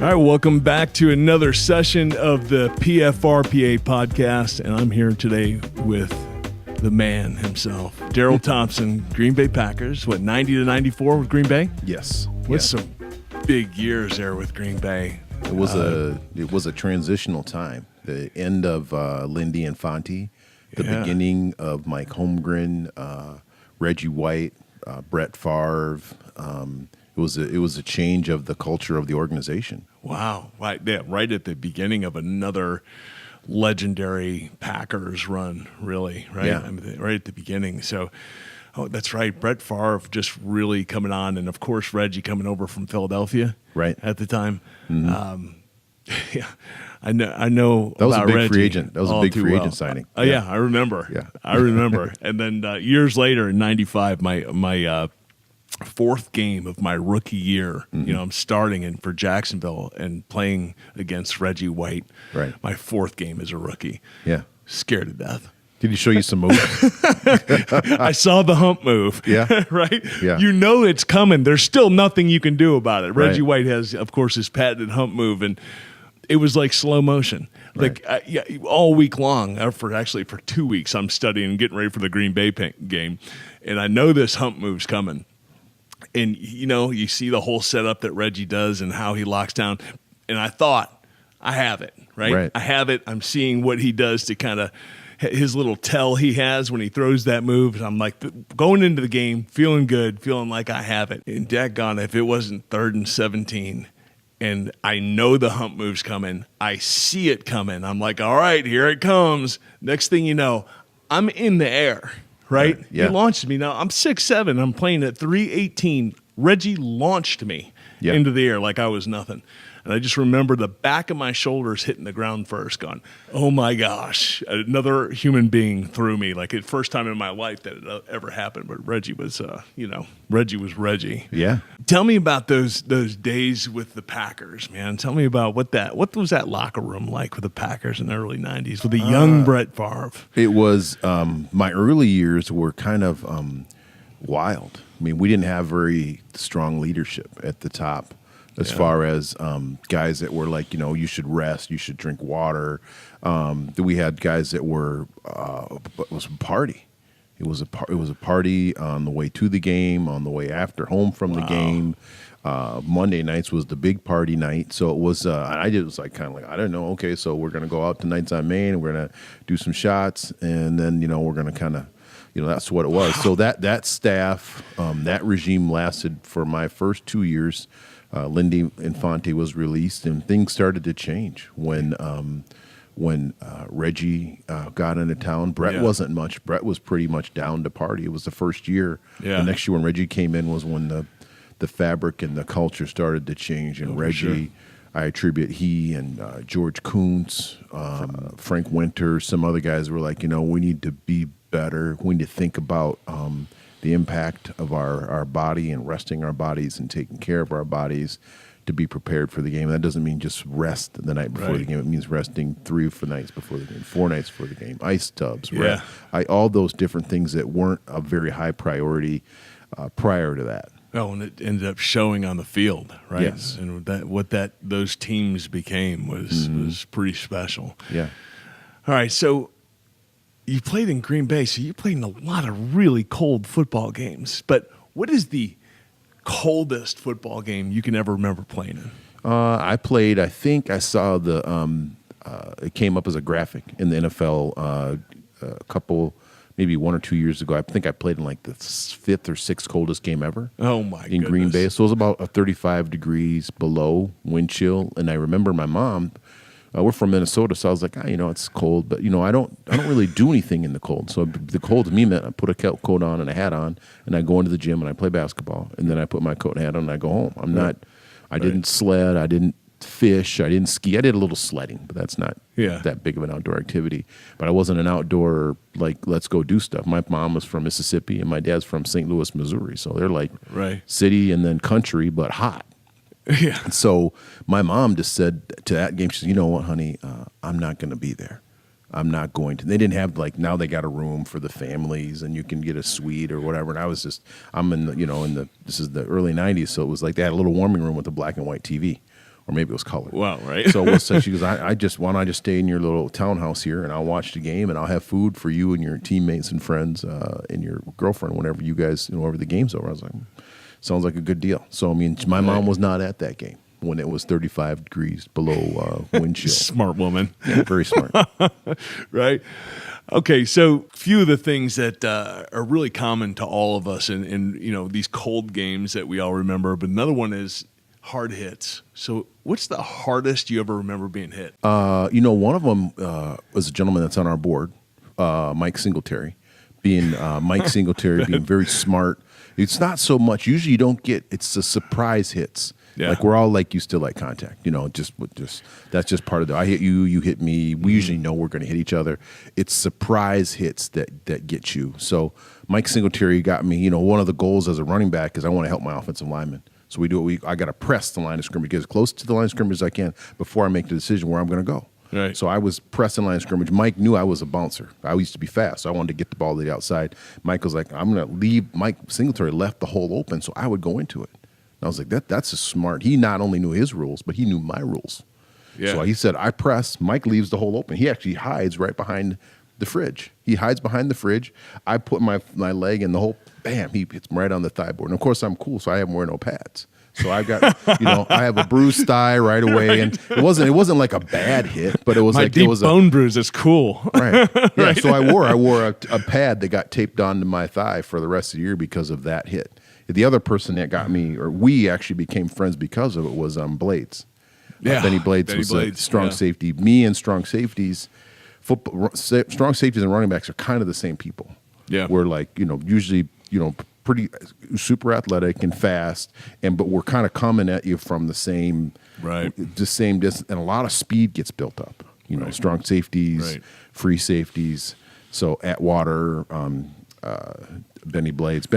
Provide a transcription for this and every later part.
All right, welcome back to another session of the PFRPA Podcast, and I'm here today with the man himself, Darrell Thompson, Green Bay Packers. 90 to 94 with Green Bay? Yes. What's some big years there with Green Bay? It was a transitional time. The end of Lindy Infante, the beginning of Mike Holmgren, Reggie White, Brett Favre. It was a change of the culture of the organization. Wow. Right at the beginning of another legendary Packers run, really, right? Yeah. I mean, right at the beginning. So, that's right. Brett Favre just really coming on, and of course Reggie coming over from Philadelphia, right at the time. Mm-hmm. Yeah, I know. That was about a big Reggie free agent. That was a big free agent signing. Yeah, I remember. Yeah, I remember. And then years later, in '95, my fourth game of my rookie year, mm-hmm. I'm starting in for Jacksonville and playing against Reggie White. Right. My fourth game as a rookie. Yeah. Scared to death. Did he show you some moves? I saw the hump move. Yeah. Right? Yeah. You know it's coming. There's still nothing you can do about it. Reggie Right. White has, of course, his patented hump move, and it was like slow motion. Right. All week long, for 2 weeks, I'm studying and getting ready for the Green Bay game, and I know this hump move's coming. And, you see the whole setup that Reggie does and how he locks down. And I thought, I have it, right? I have it. I'm seeing what he does to kind of his little tell he has when he throws that move. And I'm like, going into the game, feeling good, feeling like I have it. And daggone, if it wasn't 3rd and 17, and I know the hump move's coming, I see it coming. I'm like, all right, here it comes. Next thing you know, I'm in the air. Right? Yeah. He launched me. Now, I'm 6'7". I'm playing at 318. Reggie launched me into the air like I was nothing. And I just remember the back of my shoulders hitting the ground first, going, oh, my gosh. Another human being threw me, like the first time in my life that it ever happened. But Reggie was, Reggie was Reggie. Yeah. Tell me about those days with the Packers, man. Tell me about what was that locker room like with the Packers in the early 90s with the young Brett Favre? It was my early years were kind of wild. I mean, we didn't have very strong leadership at the top as far as guys that were like, you should rest, you should drink water. We had guys that were it was a party. It was a party on the way to the game, on the way after home from the game. Monday nights was the big party night, so it was. I was like kind of like, I don't know. Okay, so we're gonna go out to Nights on Main, and we're gonna do some shots, and then we're gonna kind of, that's what it was. So that staff, that regime lasted for my first 2 years. Lindy Infante was released, and things started to change when Reggie got into town. Brett wasn't much. Brett was pretty much down to party. It was the first year. Yeah. The next year when Reggie came in was when the fabric and the culture started to change. And Reggie, I attribute he and George Kuntz, Frank Winter, some other guys were like, we need to be better. We need to think about the impact of our body and resting our bodies and taking care of our bodies to be prepared for the game. That doesn't mean just rest the night before the game. It means resting 3 or 4 nights before the game, 4 nights before the game, ice tubs, all those different things that weren't a very high priority prior to that. Oh, and it ended up showing on the field, right? Yes. And those teams became was pretty special. Yeah. All right, so you played in Green Bay, so you played in a lot of really cold football games. But what is the coldest football game you can ever remember playing in? I think I saw it came up as a graphic in the NFL a couple, maybe 1 or 2 years ago. I think I played in like the 5th or 6th coldest game ever. Oh, my goodness. In Green Bay. So it was about 35 degrees below wind chill. And I remember my mom, we're from Minnesota, so I was like, it's cold, but I don't really do anything in the cold. So the cold to me meant I put a coat on and a hat on, and I go into the gym and I play basketball, and then I put my coat and hat on and I go home. I didn't sled, I didn't fish, I didn't ski. I did a little sledding, but that's not that big of an outdoor activity. But I wasn't an outdoor, like, let's go do stuff. My mom was from Mississippi, and my dad's from St. Louis, Missouri, so they're like city and then country, but hot. Yeah. And so my mom just said to that game, she said, you know what, honey, I'm not going to be there. I'm not going to. They didn't have, like, now they got a room for the families and you can get a suite or whatever. And I was just, I'm in the, this is the early 90s. So it was like they had a little warming room with a black and white TV or maybe it was colored. Wow, right. So it was such. She goes, why don't I just stay in your little townhouse here, and I'll watch the game, and I'll have food for you and your teammates and friends and your girlfriend whenever you guys, whenever the game's over. I was like, sounds like a good deal. So I mean, my mom was not at that game when it was 35 degrees below wind chill. Smart woman. Yeah, very smart. Right. Okay, so a few of the things that are really common to all of us in these cold games that we all remember, but another one is hard hits. So what's the hardest you ever remember being hit? One of them was a gentleman that's on our board, Mike Singletary. Being Mike Singletary, being very smart. It's not so much. Usually you don't get, it's the surprise hits. Yeah. Like we're all like, you still like contact, just that's just part of the, I hit you, you hit me. We usually know we're going to hit each other. It's surprise hits that get you. So Mike Singletary got me, one of the goals as a running back is I want to help my offensive lineman. So I got to press the line of scrimmage, get as close to the line of scrimmage as I can before I make the decision where I'm going to go. Right. So I was pressing line of scrimmage. Mike knew I was a bouncer. I used to be fast, so I wanted to get the ball to the outside. Mike was like, I'm going to leave. Mike Singletary left the hole open, so I would go into it. I was like, that's a smart. He not only knew his rules, but he knew my rules. Yeah. So he said, I press. Mike leaves the hole open. He actually hides right behind the fridge. He hides behind the fridge. I put my leg in the hole. Bam! He hits me right on the thigh board. And of course, I'm cool, so I haven't wear no pads. So I've got, I have a bruised thigh right away, and it wasn't like a bad hit, but it was my like deep it was bone bruise. It's cool, right? Yeah. Right. So I wore a pad that got taped onto my thigh for the rest of the year because of that hit. The other person that got me, or we actually became friends because of it, was Blades. Yeah, Benny Blades was a strong safety. Me and strong safeties, strong safeties and running backs are kind of the same people. Yeah, we're like usually pretty super athletic and fast, but we're kind of coming at you from the same distance, and a lot of speed gets built up. Strong safeties, free safeties. So Atwater. Benny Blades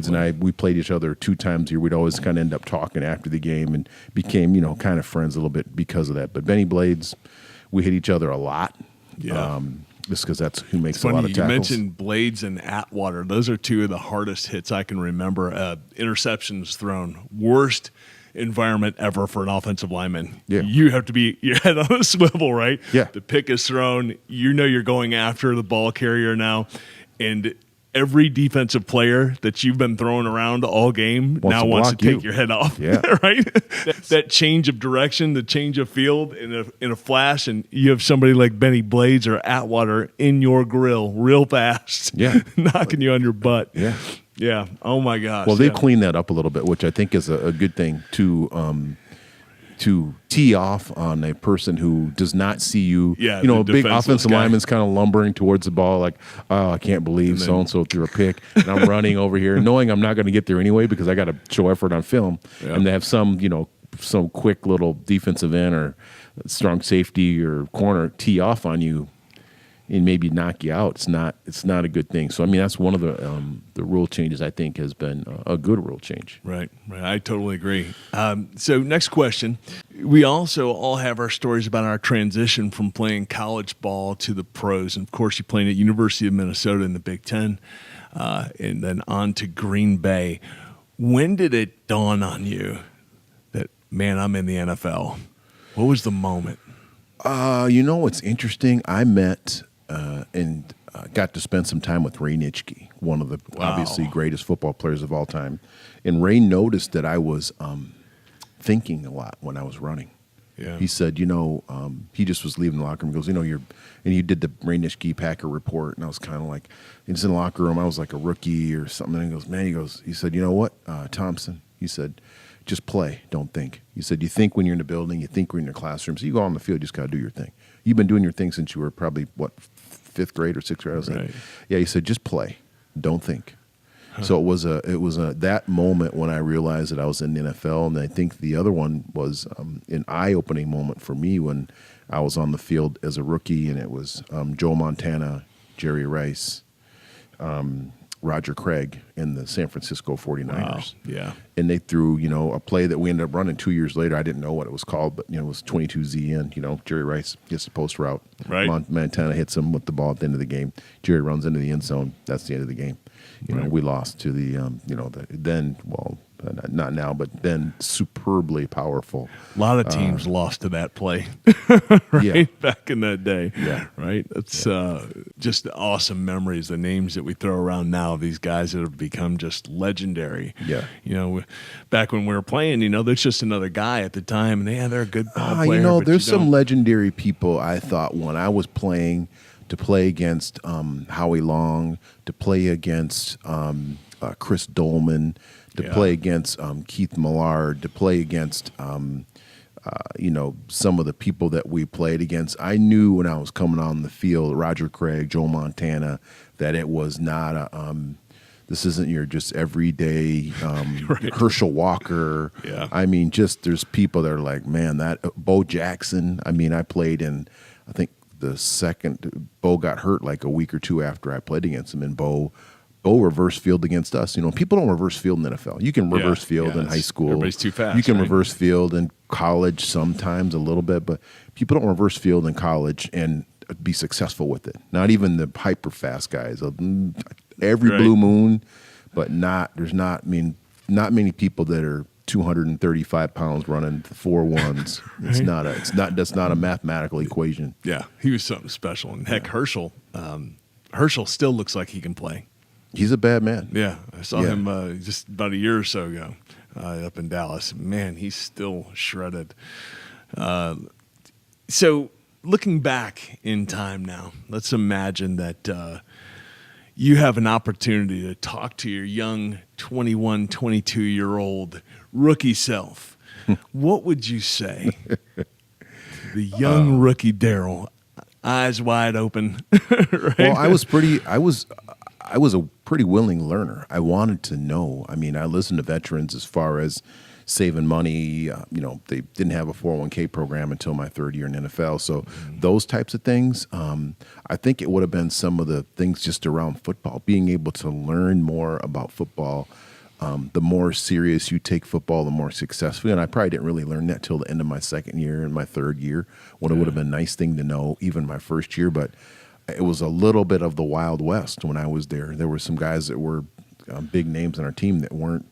and I, we played each other 2 times a year. We'd always kind of end up talking after the game and became, kind of friends a little bit because of that. But Benny Blades, we hit each other a lot. Yeah. Just because that's who makes a lot of tackles. You mentioned Blades and Atwater. Those are 2 of the hardest hits I can remember. Interceptions thrown. Worst environment ever for an offensive lineman. Yeah. You have to be your head on a swivel, right? Yeah. The pick is thrown. You're going after the ball carrier now. And every defensive player that you've been throwing around all game wants to take your head off, right? That change of direction, the change of field in a flash, and you have somebody like Benny Blades or Atwater in your grill real fast, knocking you on your butt. Yeah. Yeah. Oh, my gosh. Well, they've cleaned that up a little bit, which I think is a good thing to tee off on a person who does not see you. Yeah, a big offensive lineman's kind of lumbering towards the ball like, oh, I can't believe so-and-so threw a pick. And I'm running over here knowing I'm not going to get there anyway because I got to show effort on film. Yeah. And they have some quick little defensive end or strong safety or corner tee off on you and maybe knock you out. It's not a good thing. So I mean that's one of the rule changes I think has been a good rule change. Right. I totally agree. So next question, we also all have our stories about our transition from playing college ball to the pros, and of course you played at University of Minnesota in the Big Ten, and then on to Green Bay. When did it dawn on you that man, I'm in the NFL? What was the moment? What's interesting? I met and got to spend some time with Ray Nitschke, one of the obviously greatest football players of all time. And Ray noticed that I was thinking a lot when I was running. Yeah. He said, he just was leaving the locker room. He goes, and you did the Ray Nitschke Packer report, and I was kind of like, he's in the locker room. I was like a rookie or something. And he said, you know what, Thompson? He said, just play, don't think. He said, you think when you're in the building, you think when you're in the classroom. So you go on the field, you just got to do your thing. You've been doing your thing since you were probably, 5th grade or 6th grade? I was like, yeah, he said, just play, don't think. Huh. So it was that moment when I realized that I was in the NFL, and I think the other one was an eye-opening moment for me when I was on the field as a rookie, and it was Joe Montana, Jerry Rice, Roger Craig, and the San Francisco 49ers. Wow. Yeah. And they threw, a play that we ended up running 2 years later. I didn't know what it was called, but, it was 22Z in. Jerry Rice gets the post route. Right. Montana hits him with the ball at the end of the game. Jerry runs into the end zone. That's the end of the game. We lost to the, not now, but then superbly powerful. A lot of teams lost to that play, right? Yeah. Back in that day, Yeah. right? It's just awesome memories, the names that we throw around now, these guys that have become just legendary. Yeah. Back when we were playing, there's just another guy at the time, and they're a good ball player. But there's some legendary people I thought when I was playing, to play against Howie Long, to play against Chris Dolman, to play against Keith Millard, to play against some of the people that we played against. I knew when I was coming on the field, Roger Craig, Joe Montana, that it was not this isn't your just everyday Right. Herschel Walker. Yeah. I mean, just there's people that are like, man, that Bo Jackson. I mean, I played in, I think the second, Bo got hurt like a week or two after I played against him, and Bo reverse field against us. People don't reverse field in the NFL. You can reverse field in high school. Everybody's too fast. You can right? reverse field in college sometimes a little bit, but people don't reverse field in college and be successful with it. Not even the hyper fast guys. Every Right. blue moon, but there's not many people that are 235 pounds running 4.1s. That's not a mathematical equation. Yeah, he was something special. And heck, Herschel still looks like he can play. He's a bad man. Yeah, I saw him just about a year or so ago up in Dallas. Man, he's still shredded. So looking back in time now, let's imagine that you have an opportunity to talk to your young 21, 22-year-old rookie self. What would you say? The young rookie Darrell, eyes wide open. Right? Well, I was a pretty willing learner. I wanted to know. I mean, I listened to veterans as far as saving money. They didn't have a 401k program until my third year in NFL. So those types of things, I think it would have been some of the things just around football, being able to learn more about football. The more serious you take football, the more successful. And I probably didn't really learn that till the end of my second year and my third year, when it would have been a nice thing to know even my first year. But it was a little bit of the Wild West when I was there. There were some guys that were big names on our team that weren't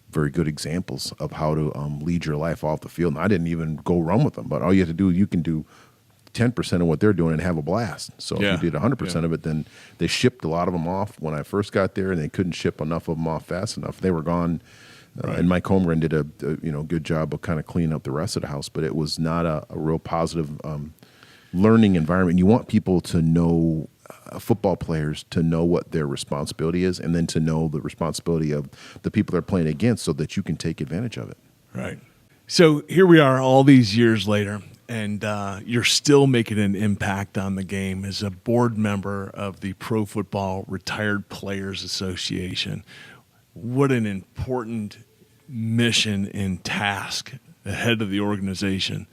very good examples of how to lead your life off the field. And I didn't even go run with them, but all you have to do, you can do 10% of what they're doing and have a blast. So if you did 100% of it, then they shipped a lot of them off when I first got there, and they couldn't ship enough of them off fast enough. They were gone. And Mike Holmgren did a good job of kind of cleaning up the rest of the house, but it was not a real positive learning environment. You want people to know, football players to know what their responsibility is, and then to know the responsibility of the people they're playing against, so that you can take advantage of it. Right. So here we are all these years later, and you're still making an impact on the game as a board member of the Pro Football Retired Players Association. What an important mission and task ahead of the organization.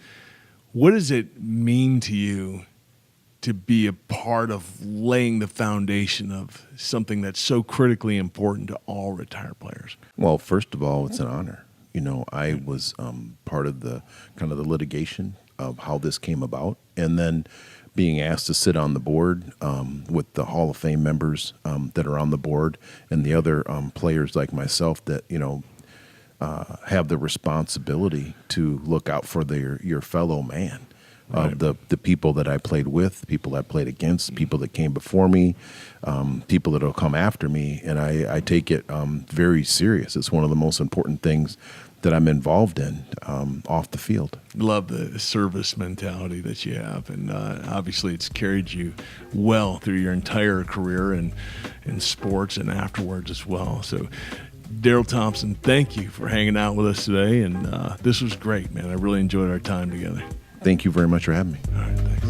What does it mean to you to be a part of laying the foundation of something that's so critically important to all retired players? Well, first of all, it's an honor. I was part of the kind of the litigation of how this came about, and then being asked to sit on the board with the Hall of Fame members that are on the board, and the other players like myself that have the responsibility to look out for your fellow man. Of the people that I played with, people I played against, people that came before me, people that will come after me, and I take it very serious. It's one of the most important things that I'm involved in off the field. Love the service mentality that you have, and obviously it's carried you well through your entire career and in sports and afterwards as well. So, Darrell Thompson, thank you for hanging out with us today, and this was great, man. I really enjoyed our time together. Thank you very much for having me. All right, thanks.